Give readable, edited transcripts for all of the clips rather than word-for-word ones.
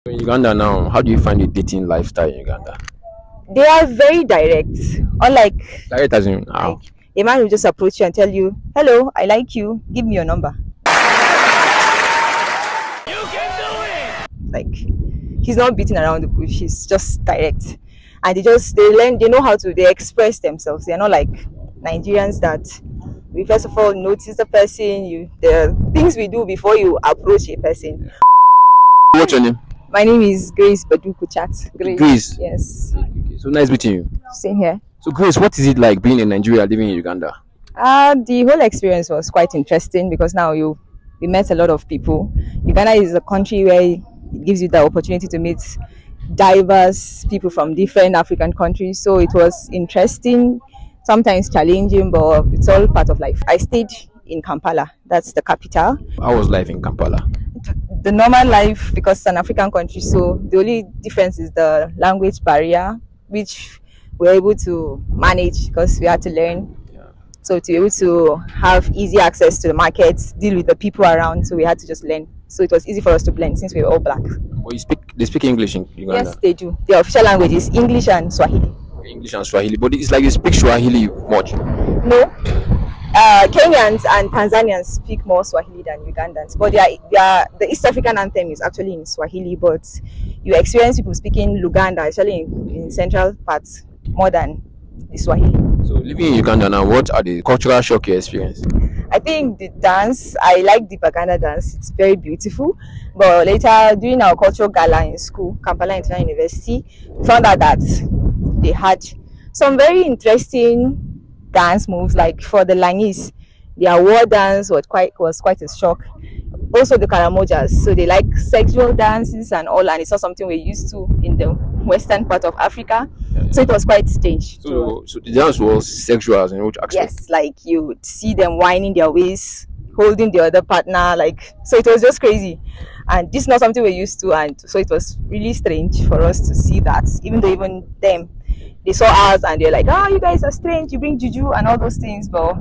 In Uganda now, how do you find the dating lifestyle in Uganda? They are very direct. Unlike Direct as in how? like a man will just approach you and tell you, "Hello, I like you. Give me your number." Like he's not beating around the bush. He's just direct, and they know how to express themselves. They're not like Nigerians that we first of all notice the person. The things we do before you approach a person. What's your name? My name is Grace Baduku Chat. Grace. Yes. So nice meeting you. Same here. So Grace, what is it like being in Nigeria, living in Uganda? The whole experience was quite interesting because now we met a lot of people. Uganda is a country where it gives you the opportunity to meet diverse people from different African countries. So it was interesting, sometimes challenging, but it's all part of life. I stayed in Kampala, that's the capital. How was life in Kampala? The normal life, because it's an African country, so the only difference is the language barrier, which we're able to manage because we had to learn. So to be able to have easy access to the markets, deal with the people around, so we had to just learn. So it was easy for us to blend since we were all black. Well, they speak English in Uganda? Yes, they do. Their official language is English and Swahili. English and Swahili, but it's like they speak Swahili much. No. Kenyans and Tanzanians speak more Swahili than Ugandans, but the East African anthem is actually in Swahili, but you experience people speaking Luganda, especially in central parts, more than the Swahili. So living in Uganda now, what are the cultural shock you experience? I think the dance, I like the Baganda dance, it's very beautiful, but later during our cultural gala in school, Kampala International University, we found out that they had some very interesting dance moves. Like for the Langis, their war dance was quite a shock. Also the Karamojas, so they like sexual dances and all, and it's not something we're used to in the western part of Africa. So it was quite strange. So the dance was sexual in which aspect? Yes, like you would see them winding their waist, holding the other partner, like, so it was just crazy. And this is not something we're used to, and so it was really strange for us to see that, even though even them, they saw us and they're like, you guys are strange, you bring juju and all those things. But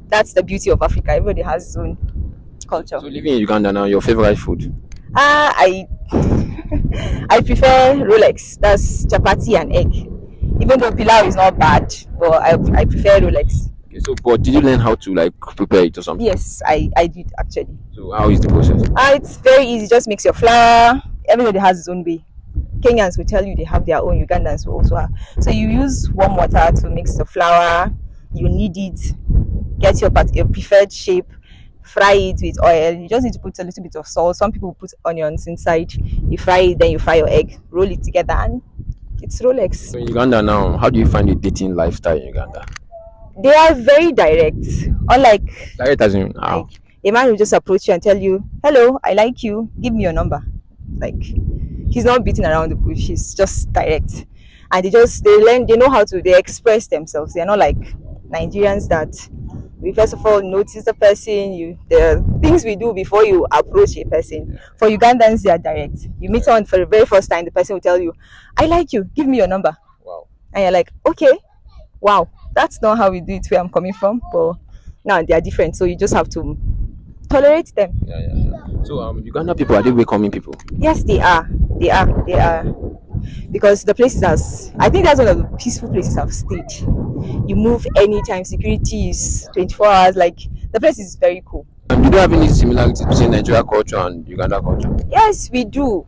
that's the beauty of Africa. Everybody has his own culture. So living in Uganda now, your favorite food? I prefer Rolex. That's chapati and egg. Even though pilau is not bad, but I prefer Rolex. Okay, so but did you learn how to like prepare it or something? Yes, I did actually. So how is the process? It's very easy. Just mix your flour. Everybody has his own way. Kenyans will tell you they have their own. Ugandans will also have. So you use warm water to mix the flour. You knead it. Get your preferred shape. Fry it with oil. You just need to put a little bit of salt. Some people put onions inside. You fry it, then you fry your egg. Roll it together, and it's Rolex. So in Uganda now, how do you find the dating lifestyle in Uganda? They are very direct. Unlike direct as in how? Like a man will just approach you and tell you, "Hello, I like you. Give me your number." Like he's not beating around the bush. He's just direct, and they know how to express themselves. They're not like Nigerians that we first of all notice the person. The things we do before you approach a person. For Ugandans, they are direct. You meet someone for the very first time, the person will tell you, "I like you. Give me your number." Wow. And you're like, "Okay, wow, that's not how we do it where I'm coming from." But now they are different, so you just have to tolerate them. So Uganda people, are they welcoming people? Yes, they are. They are. Because the place I think that's one of the peaceful places I've stayed. You move anytime, security is 24 hours, like the place is very cool. And do you have any similarities between Nigeria culture and Uganda culture? Yes, we do.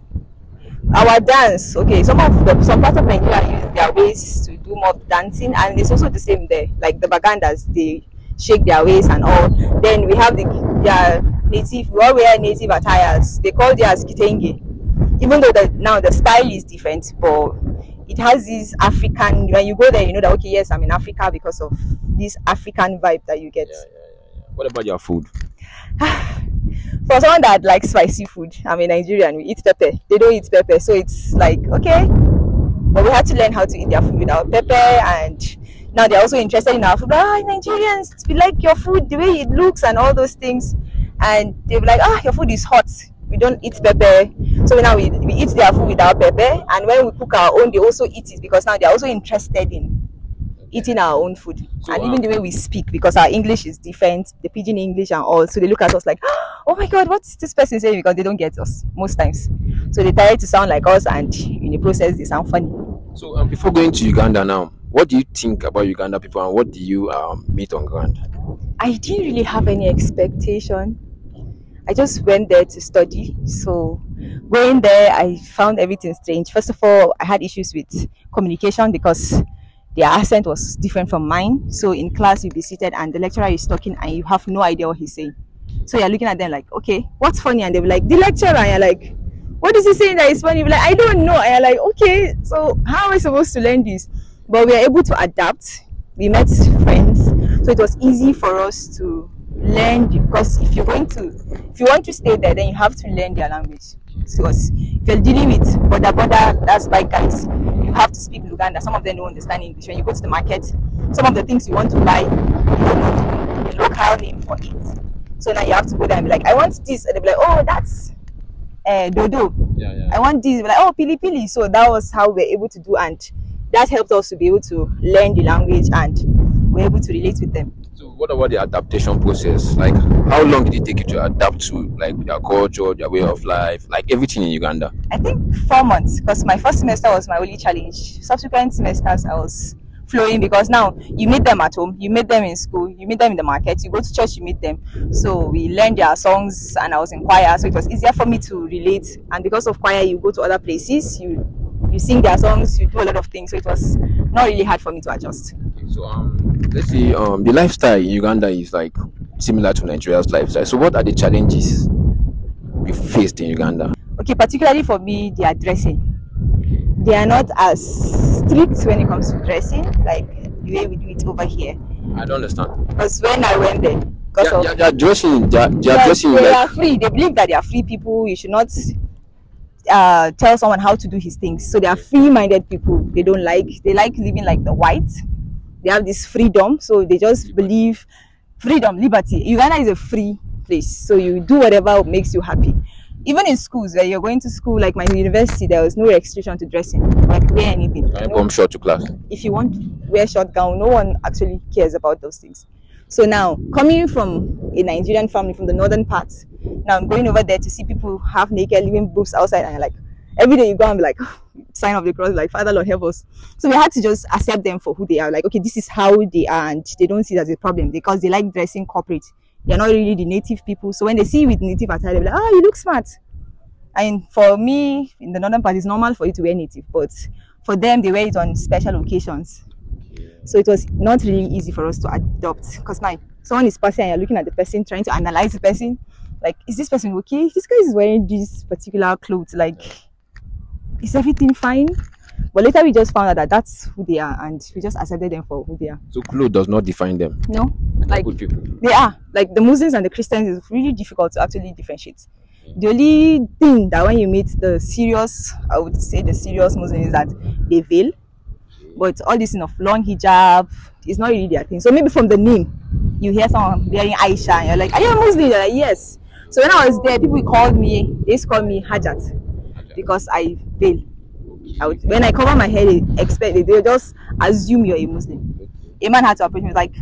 Our dance, okay, some parts of Nigeria use their ways to do more dancing, and it's also the same there. Like the Bagandas, they shake their waist and all. Then we have their native, we all wear native attires. They call theirs kitenge. Even though now the style is different, but it has this African, when you go there, you know that, okay, yes, I'm in Africa because of this African vibe that you get. What about your food? For someone that likes spicy food, I'm a Nigerian, we eat pepper. They don't eat pepper, so it's like, okay. But we had to learn how to eat their food without pepper, and now they're also interested in our food. Nigerians, we like your food, the way it looks and all those things. And they'll be like, your food is hot. We don't eat pepper. So now we eat their food without pepper. And when we cook our own, they also eat it because now they're also interested in eating our own food. So, and even the way we speak, because our English is different, the pidgin English and all. So they look at us like, oh my God, what's this person saying? Because they don't get us most times. So they try to sound like us, and in the process, they sound funny. So before going to Uganda now, what do you think about Uganda people and what do you meet on ground? I didn't really have any expectation. I just went there to study. So going there, I found everything strange. First of all, I had issues with communication because their accent was different from mine. So in class, you'll be seated and the lecturer is talking and you have no idea what he's saying. So you're looking at them like, okay, what's funny? And they'll be like, the lecturer. And you're like, what is he saying that is funny? You'll be like, I don't know. And you're like, okay, so how am I supposed to learn this? But we are able to adapt. We met friends. So it was easy for us to learn, because if you want to stay there, then you have to learn their language. Because if you're dealing with border, that's by guys, you have to speak Uganda. Some of them don't understand English. When you go to the market, some of the things you want to buy, you don't know the local name for it. So now you have to go there and be like, I want this, and they'll be like, oh, that's dodo. Yeah. I want this. We're like, oh, pili pili. So that was how we're able to do, and that helped us to be able to learn the language, and we're able to relate with them. So what about the adaptation process? Like, how long did it take you to adapt to like their culture, their way of life, like everything in Uganda? I think 4 months, because my first semester was my only challenge. Subsequent semesters I was flowing, because now you meet them at home, you meet them in school, you meet them in the market, you go to church, you meet them. So we learned their songs, and I was in choir, so it was easier for me to relate. And because of choir, you go to other places, you sing their songs, you do a lot of things, so it was not really hard for me to adjust. So let's see, the lifestyle in Uganda is like similar to Nigeria's lifestyle. So what are the challenges you faced in Uganda? Okay, particularly for me, their dressing. They are not as strict when it comes to dressing like the way we do it over here. I don't understand. Because when I went there, they are dressing. They are free. They believe that they are free people. You should not tell someone how to do his things. So they are free-minded people. They like living like the whites. They have this freedom, so they just believe freedom, liberty. Uganda is a free place, so you do whatever makes you happy. Even in schools, where you're going to school, like my university, there was no restriction to dressing, like wear anything. I come short to class. If you want to wear short gown, no one actually cares about those things. So now, coming from a Nigerian family from the northern part, now I'm going over there to see people half naked, leaving boobs outside, and you're like, every day you go and be like, sign of the cross, like, Father Lord help us. So we had to just accept them for who they are. Like, okay, this is how they are, and they don't see it as a problem because they like dressing corporate. They're not really the native people. So when they see you with native attire, they're like, oh, you look smart. And for me, in the northern part, it's normal for you to wear native, but for them, they wear it on special occasions. So it was not really easy for us to adopt, because now someone is passing and you're looking at the person, trying to analyze the person. Like, is this person okay? This guy is wearing this particular clothes. Like, is everything fine? But later we just found out that that's who they are, and we just accepted them for who they are. So clothes does not define them? No. Like, good people. They are. Like, the Muslims and the Christians is really difficult to actually differentiate. The only thing that when you meet the serious, I would say the serious Muslims, is that they veil. But all this of long hijab is not really their thing. So maybe from the name, you hear someone wearing Aisha and you're like, are you a Muslim? They're like, yes. So when I was there, people they used to call me Hajat because I veil. When I cover my head, they just assume you're a Muslim. A man had to approach me, like,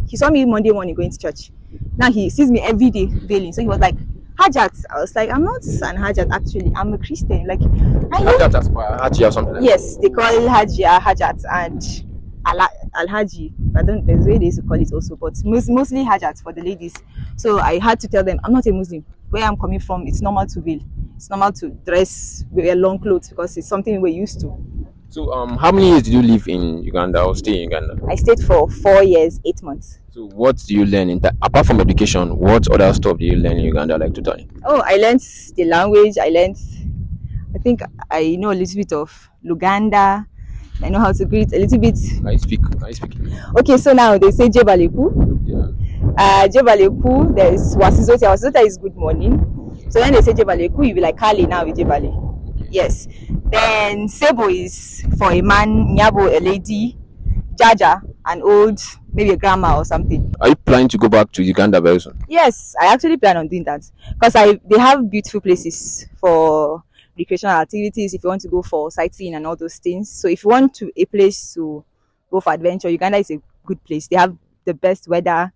he saw me Monday morning going to church. Now he sees me every day veiling. So he was like, Hajat. I was like, I'm not an Hajat actually. I'm a Christian. Like, I know. Hajat as Haji or something like that. Yes, they call it Hajat and Al-Haji. I don't know, there's a way they used to call it also, but mostly Hajat for the ladies. So I had to tell them, I'm not a Muslim. Where I'm coming from, it's normal to veil. It's normal to wear long clothes because it's something we're used to. So how many years did you live in Uganda or stay in Uganda? I stayed for 4 years, 8 months. So what do you learn apart from education? What other stuff do you learn in Uganda, like totally? Oh, I learned the language. I think I know a little bit of Luganda. I know how to greet a little bit. I speak. Okay, so now they say Jebaleku. Yeah. Jebaleku, there is Wasizota. Wasizota is good morning. So when they say Jebaleku, you be like Kali now with Jebale. Yes. Then Sebo is for a man, Nyabo a lady, Jaja an old, maybe a grandma or something. Are you planning to go back to Uganda very soon? Yes, I actually plan on doing that because they have beautiful places for recreational activities. If you want to go for sightseeing and all those things. So if you want a place to go for adventure, Uganda is a good place. They have the best weather.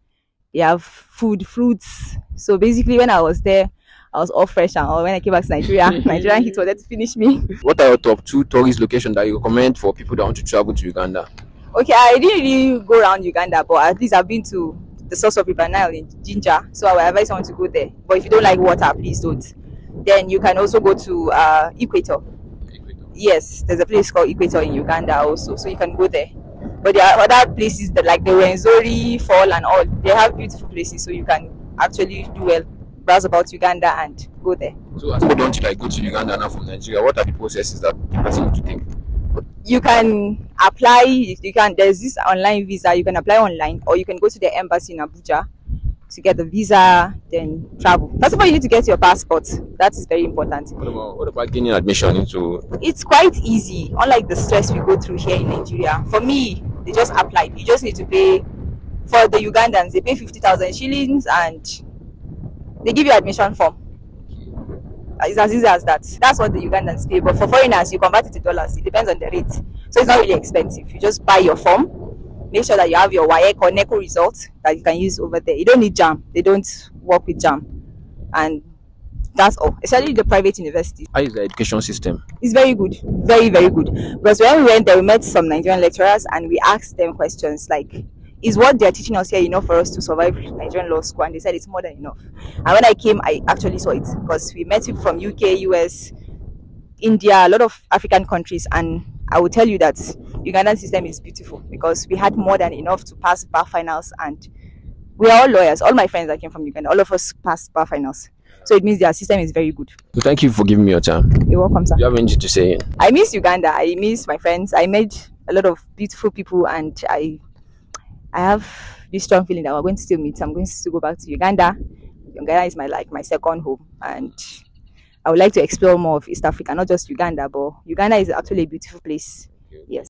They have food, fruits, So basically, when I was there, I was all fresh, and all. When I came back to Nigeria, Nigerian heat wanted to finish me. What are your top two tourist locations that you recommend for people that want to travel to Uganda? Okay, I didn't really go around Uganda, but at least I've been to the source of River Nile in Ginger, so I would advise someone to go there. But if you don't like water, please don't. Then you can also go to Equator. Yes, there's a place called Equator in Uganda also, so you can go there. But there are other places that, like the Rwenzori Fall and all, they have beautiful places, so you can actually do well, browse about Uganda and go there. So as people don't like go to Uganda now from Nigeria, what are the processes that the person need to take? You can apply, there's this online visa, you can apply online, or you can go to the embassy in Abuja to get the visa, then travel. First of all, you need to get your passport. That is very important. What about gaining admission into? It's quite easy, unlike the stress we go through here in Nigeria. For me, they just applied. You just need to pay. For the Ugandans, they pay 50,000 shillings and they give you admission form. It's as easy as that. That's what the Ugandans pay. But for foreigners, you convert it to dollars. It depends on the rate. So it's not really expensive. You just buy your form. Make sure that you have your WAEC or NECO results that you can use over there. You don't need JAM. They don't work with JAM. And that's all. Especially the private universities. How is the education system? It's very good. Very, very good. Because when we went there, we met some Nigerian lecturers and we asked them questions like, is what they're teaching us here enough for us to survive Nigerian law school? And they said it's more than enough. And when I came, I actually saw it because we met people from UK, US, India, a lot of African countries, and I will tell you that Ugandan system is beautiful because we had more than enough to pass bar finals, and we are all lawyers. All my friends that came from Uganda, all of us passed bar finals. So it means their system is very good. So thank you for giving me your time. You're welcome, sir. Do you have anything to say? I miss Uganda. I miss my friends. I met a lot of beautiful people, and I have this strong feeling that we're going to still meet. I'm going to still go back to Uganda. Uganda is my second home, and I would like to explore more of East Africa, not just Uganda, but Uganda is actually a beautiful place. Yes.